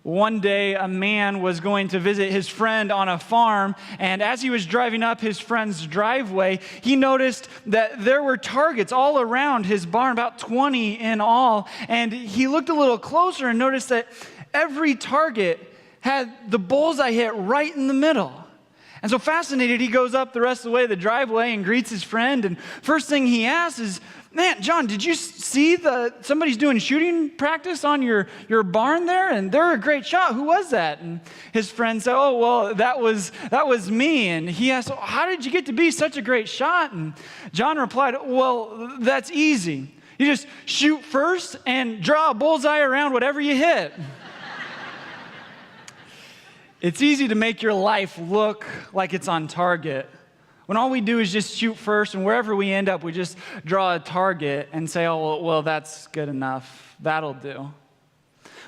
One day, a man was going to visit his friend on a farm, and as he was driving up his friend's driveway, he noticed that there were targets all around his barn, about 20 in all, and he looked a little closer and noticed that every target had the bullseye hit right in the middle. And so fascinated, he goes up the rest of the way to the driveway and greets his friend, and first thing he asks is, "Man, John, did you see somebody's doing shooting practice on your barn there? And they're a great shot. Who was that?" And his friend said, "Oh, well, that was me." And he asked, "How did you get to be such a great shot?" And John replied, "Well, that's easy. You just shoot first and draw a bullseye around whatever you hit." It's easy to make your life look like it's on target when all we do is just shoot first, and wherever we end up, we just draw a target and say, "Oh, well, that's good enough. That'll do."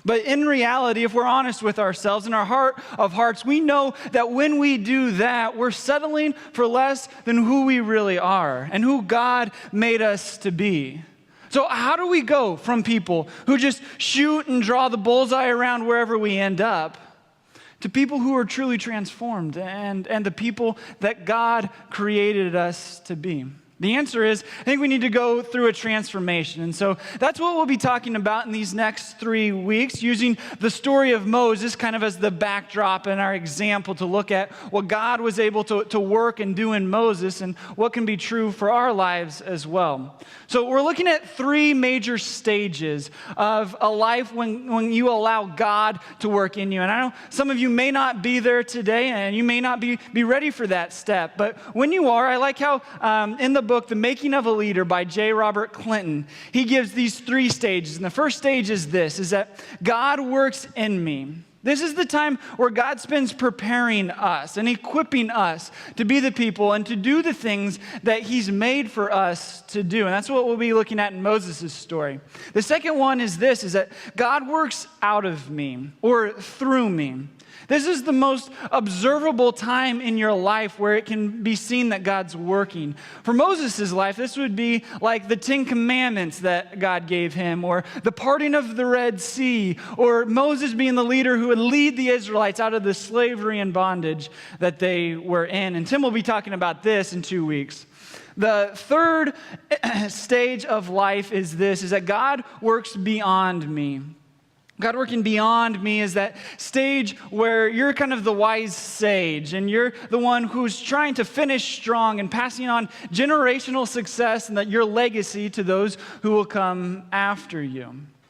But in reality, if we're honest with ourselves, in our heart of hearts, we know that when we do that, we're settling for less than who we really are and who God made us to be. So how do we go from people who just shoot and draw the bullseye around wherever we end up to people who are truly transformed and the people that God created us to be? The answer is, I think we need to go through a transformation. And so that's what we'll be talking about in these next 3 weeks, using the story of Moses kind of as the backdrop and our example to look at what God was able to work and do in Moses and what can be true for our lives as well. So we're looking at 3 major stages of a life when you allow God to work in you. And I know some of you may not be there today and you may not be ready for that step. But when you are, I like how in the book, The Making of a Leader by J. Robert Clinton, he gives these 3 stages. And the first stage is this, is that God works in me. This is the time where God spends preparing us and equipping us to be the people and to do the things that he's made for us to do. And that's what we'll be looking at in Moses' story. The second one is this, is that God works out of me or through me. This is the most observable time in your life where it can be seen that God's working. For Moses' life, this would be like the 10 Commandments that God gave him, or the parting of the Red Sea, or Moses being the leader who would lead the Israelites out of the slavery and bondage that they were in. And Tim will be talking about this in 2 weeks. The third stage of life is this, is that God works beyond me. God working beyond me is that stage where you're kind of the wise sage and you're the one who's trying to finish strong and passing on generational success and that your legacy to those who will come after you.